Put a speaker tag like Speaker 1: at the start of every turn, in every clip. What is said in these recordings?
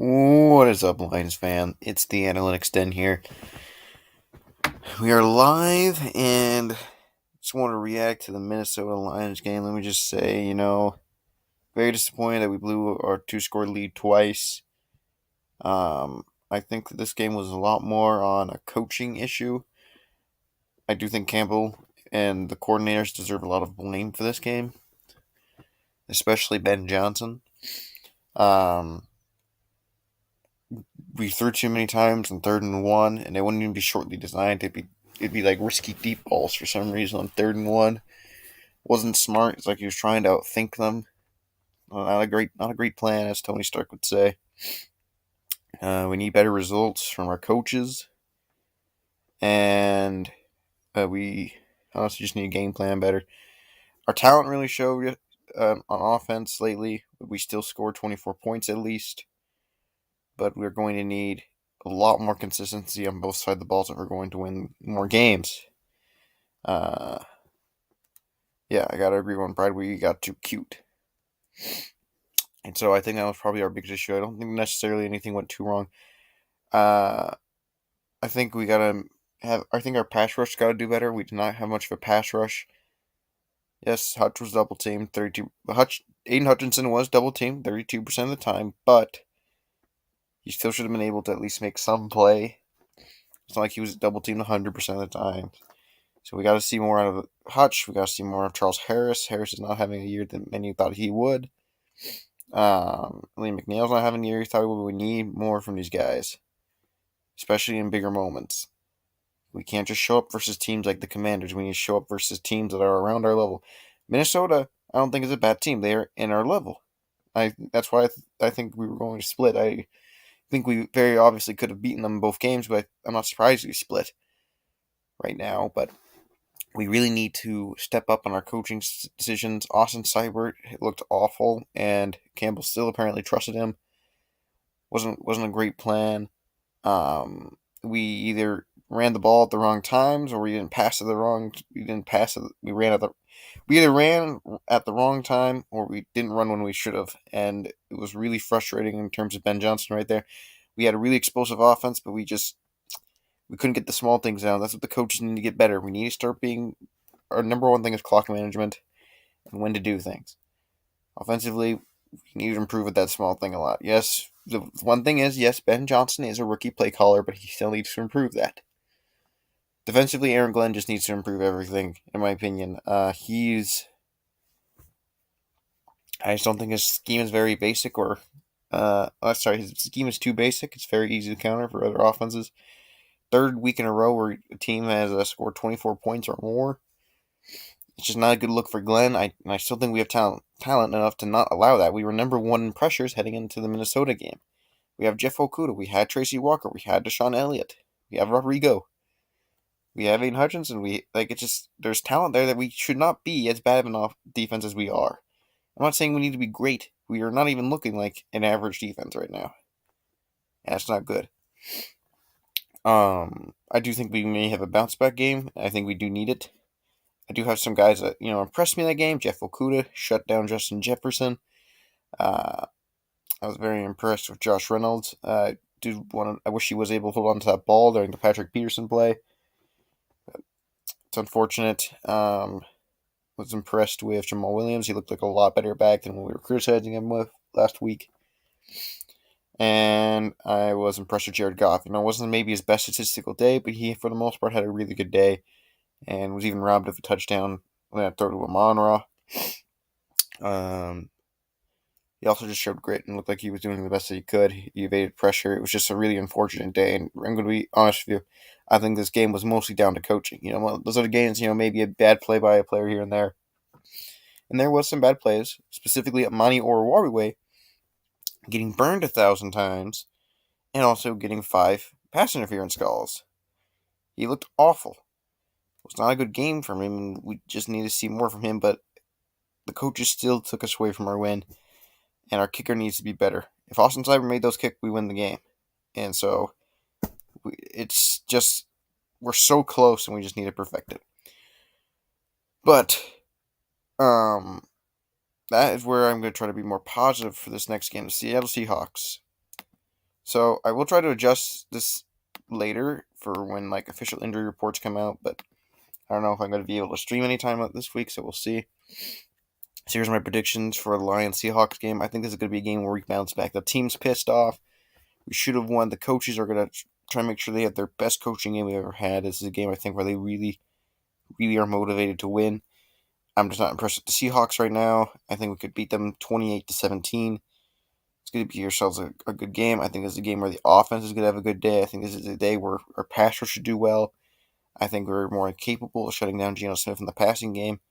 Speaker 1: What is up, Lions fan? It's the Analytics Den here. We are live and just want to react to the Minnesota Lions game. Let me just say, very disappointed that we blew our two-score lead twice. I think that this game was a lot more on a coaching issue. I do think Campbell and the coordinators deserve a lot of blame for this game, especially Ben Johnson. Um, we threw too many times on 3rd and 1, and they wouldn't even be shortly designed. It'd be like risky deep balls for some reason on 3rd and 1. Wasn't smart. It's like he was trying to outthink them. Not a great plan, as Tony Stark would say. We need better results from our coaches, and we honestly just need a game plan better. Our talent really showed on offense lately. We still scored 24 points at least, but we're going to need a lot more consistency on both sides of the balls if we're going to win more games. Yeah, I gotta agree on Pride. We got too cute. And so I think that was probably our biggest issue. I don't think necessarily anything went too wrong. Uh, I think we gotta have. I think our pass rush gotta do better. We did not have much of a pass rush. Yes, Hutch was double teamed. 32. Aiden Hutchinson was double teamed 32% of the time, but he still should have been able to at least make some play. It's not like he was double teamed 100% of the time. So we got to see more out of Hutch. We got to see more of Charles Harris. Harris is not having a year that many thought he would. Liam McNeil's not having a year he thought he would. We need more from these guys, especially in bigger moments. We can't just show up versus teams like the Commanders. We need to show up versus teams that are around our level. Minnesota, I don't think is a bad team. They are in our level. That's why I think we were going to split. I think we very obviously could have beaten them in both games, but I'm not surprised we split right now. But we really need to step up on our coaching decisions. Austin Seibert looked awful, and Campbell still apparently trusted him. Wasn't a great plan. We either ran the ball at the wrong times, or we didn't pass it the wrong. We didn't pass it. We either ran at the wrong time, or we didn't run when we should have, and it was really frustrating in terms of Ben Johnson right there. We had a really explosive offense, but we couldn't get the small things down. That's what the coaches need to get better. We need to start being. Our number one thing is clock management and when to do things. Offensively, we need to improve with that small thing a lot. Yes, the one thing is, yes, Ben Johnson is a rookie play caller, but he still needs to improve that. Defensively, Aaron Glenn just needs to improve everything, in my opinion. I just don't think his scheme is very basic, his scheme is too basic. It's very easy to counter for other offenses. Third week in a row where a team has scored 24 points or more. It's just not a good look for Glenn. I still think we have talent enough to not allow that. We were number one in pressures heading into the Minnesota game. We have Jeff Okudah. We had Tracy Walker. We had Deshaun Elliott. We have Rodrigo. We have Aiden Hutchinson. There's talent there that we should not be as bad of an defense as we are. I'm not saying we need to be great. We are not even looking like an average defense right now. And that's not good. I do think we may have a bounce back game. I think we do need it. I do have some guys that impressed me in that game. Jeff Okudah shut down Justin Jefferson. I was very impressed with Josh Reynolds. I wish he was able to hold on to that ball during the Patrick Peterson play. It's unfortunate. Was impressed with Jamal Williams. He looked like a lot better back than what we were criticizing him with last week. And I was impressed with Jared Goff. It wasn't maybe his best statistical day, but he, for the most part, had a really good day and was even robbed of a touchdown when I throw to Amon-Ra. He also just showed grit and looked like he was doing the best that he could. He evaded pressure. It was just a really unfortunate day, and I'm going to be honest with you. I think this game was mostly down to coaching. Those other games, maybe a bad play by a player here and there. And there was some bad plays, specifically Amani Oruwariwe getting burned 1,000 times and also getting 5 pass interference calls. He looked awful. It was not a good game from him, and we just need to see more from him, but the coaches still took us away from our win, and our kicker needs to be better. If Austin Seibert made those kicks, we win the game. And so it's just, we're so close, and we just need to perfect it. But that is where I'm going to try to be more positive for this next game, the Seattle Seahawks. So I will try to adjust this later for when like official injury reports come out, but I don't know if I'm going to be able to stream anytime this week, so we'll see. So here's my predictions for the Lions Seahawks game. I think this is going to be a game where we bounce back. The team's pissed off. We should have won. The coaches are going to try and make sure they have their best coaching game we've ever had. This is a game I think where they really, really are motivated to win. I'm just not impressed with the Seahawks right now. I think we could beat them 28-17. It's going to be ourselves a good game. I think this is a game where the offense is going to have a good day. I think this is a day where our pass rush should do well. I think we're more capable of shutting down Geno Smith in the passing game,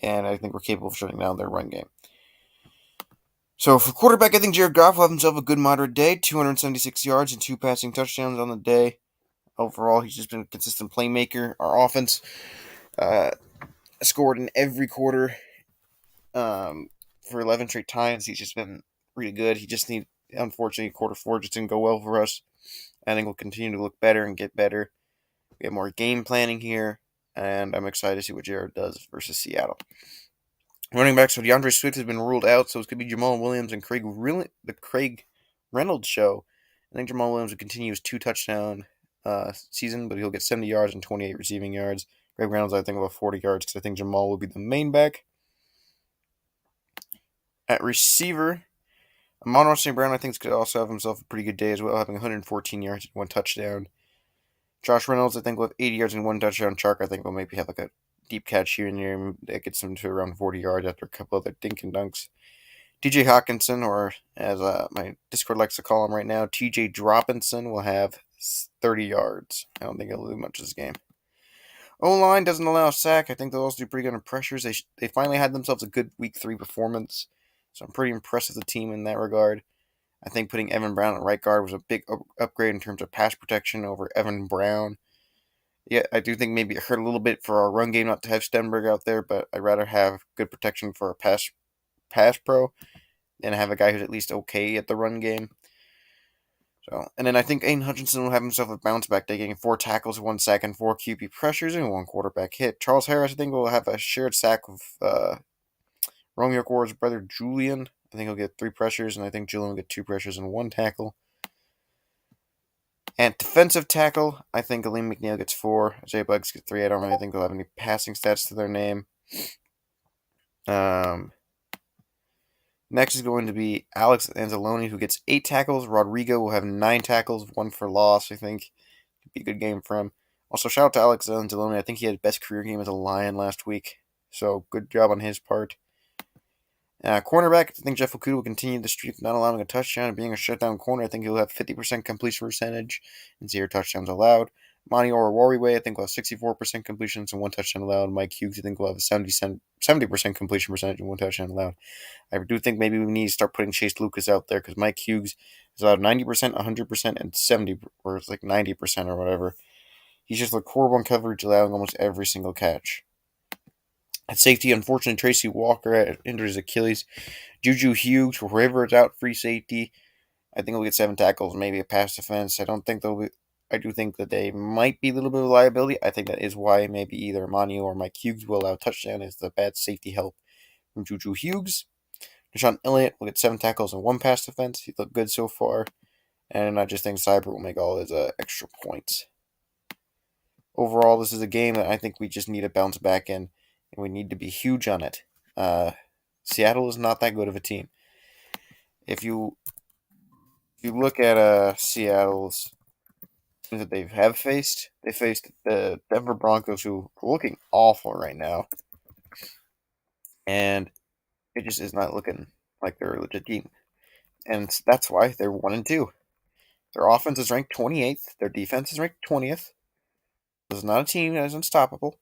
Speaker 1: and I think we're capable of shutting down their run game. So for quarterback, I think Jared Goff will have himself a good moderate day, 276 yards and 2 passing touchdowns on the day. Overall, he's just been a consistent playmaker. Our offense uh, scored in every quarter for 11 straight times. He's just been really good. Unfortunately, quarter four just didn't go well for us. I think we'll continue to look better and get better. We have more game planning here, and I'm excited to see what Jared does versus Seattle. Running back, so DeAndre Swift has been ruled out, so it's going to be Jamal Williams and the Craig Reynolds show. I think Jamal Williams will continue his 2 touchdown season, but he'll get 70 yards and 28 receiving yards. Craig Reynolds, I think, will have 40 yards because I think Jamal will be the main back. At receiver, Amon-Ra St. Brown, I think, could also have himself a pretty good day as well, having 114 yards and 1 touchdown. Josh Reynolds, I think, will have 80 yards and 1 touchdown. Chark, I think, will maybe have like a deep catch here and there that gets him to around 40 yards after a couple other dink and dunks. TJ Hawkinson, or as my Discord likes to call him right now, TJ Dropinson, will have 30 yards. I don't think he'll do much this game. O-line doesn't allow a sack. I think they'll also do pretty good on pressures. They finally had themselves a good Week 3 performance, so I'm pretty impressed with the team in that regard. I think putting Evan Brown at right guard was a big upgrade in terms of pass protection over Evan Brown. Yeah, I do think maybe it hurt a little bit for our run game not to have Stenberg out there, but I'd rather have good protection for a pass pro than have a guy who's at least okay at the run game. So, and then I think Aiden Hutchinson will have himself a bounce back day, getting 4 tackles, 1 sack, and 4 QB pressures, and 1 quarterback hit. Charles Harris, I think, will have a shared sack with Romeo Gore's brother Julian. I think he'll get 3 pressures, and I think Julian will get 2 pressures and 1 tackle. And defensive tackle, I think Aleem McNeil gets 4. Jay Bugs gets 3. I don't really think they'll have any passing stats to their name. Next is going to be Alex Anzalone, who gets 8 tackles. Rodrigo will have 9 tackles, 1 for loss, I think. Could be a good game for him. Also, shout out to Alex Anzalone. I think he had his best career game as a Lion last week. So, good job on his part. Cornerback, I think Jeff Okudah will continue the streak of not allowing a touchdown and being a shutdown corner. I think he'll have 50% completion percentage and 0 touchdowns allowed. Monty Oruwariwe, I think, will have 64% completions and 1 touchdown allowed. Mike Hughes, I think, will have a 70% completion percentage and 1 touchdown allowed. I do think maybe we need to start putting Chase Lucas out there because Mike Hughes is allowed 90%, 100%, and 70%, or it's like 90% or whatever. He's just like horrible in coverage, allowing almost every single catch. At safety, unfortunately, Tracy Walker injured his Achilles. Juju Hughes, whoever is out, free safety. I think he'll get 7 tackles, maybe a pass defense. I don't think they'll be. I do think that they might be a little bit of a liability. I think that is why maybe either Manu or Mike Hughes will allow a touchdown is the bad safety help from Juju Hughes. Deshaun Elliott will get 7 tackles and 1 pass defense. He looked good so far. And I just think Cyber will make all his extra points. Overall, this is a game that I think we just need to bounce back in, and we need to be huge on it. Seattle is not that good of a team. If you look at Seattle's teams that they faced the Denver Broncos, who are looking awful right now, and it just is not looking like they're a legit team, and that's why they're 1-2. Their offense is ranked 28th. Their defense is ranked 20th. This is not a team that is unstoppable.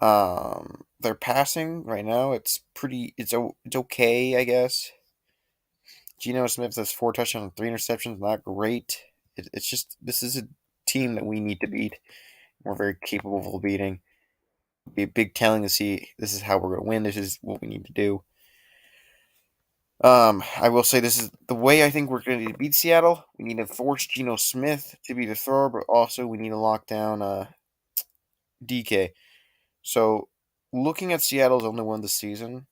Speaker 1: Their passing right now, it's okay, I guess. Geno Smith has 4 touchdowns and 3 interceptions. Not great. It's just this is a team that we need to beat. We're very capable of beating. It'll be a big telling to see this is how we're going to win. This is what we need to do. I will say this is the way I think we're going to beat Seattle. We need to force Geno Smith to be the thrower, but also we need to lock down DK. So, looking at Seattle's only won this season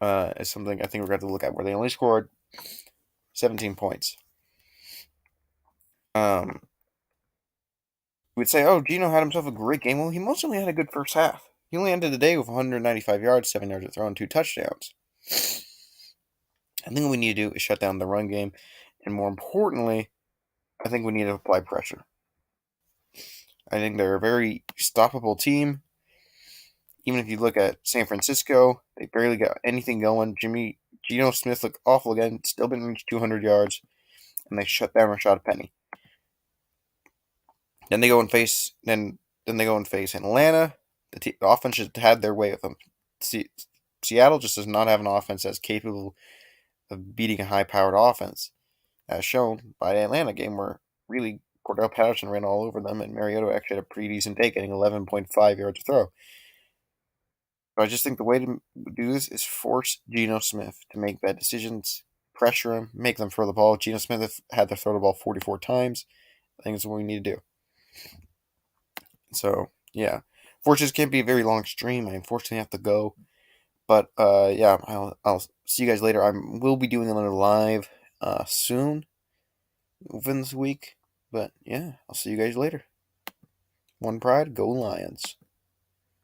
Speaker 1: is something I think we're going to have to look at, where they only scored 17 points. Um, we'd say, oh, Geno had himself a great game. Well, he mostly had a good first half. He only ended the day with 195 yards, 7 yards of throw, and 2 touchdowns. I think what we need to do is shut down the run game, and more importantly, I think we need to apply pressure. I think they're a very stoppable team. Even if you look at San Francisco, they barely got anything going. Geno Smith looked awful again, still didn't reach 200 yards, and they shut down Rashad Penny. Then they go and face Atlanta. The offense just had their way with them. Seattle just does not have an offense that's capable of beating a high-powered offense, as shown by the Atlanta game, where really Cordell Patterson ran all over them, and Mariota actually had a pretty decent day, getting 11.5 yards to throw. So I just think the way to do this is force Geno Smith to make bad decisions, pressure him, make them throw the ball. Geno Smith had to throw the ball 44 times. I think that's what we need to do. So, yeah. Fortunately, can't be a very long stream. I unfortunately have to go. But, yeah, I'll see you guys later. Will be doing another live soon within this week. But, yeah, I'll see you guys later. One Pride, go Lions.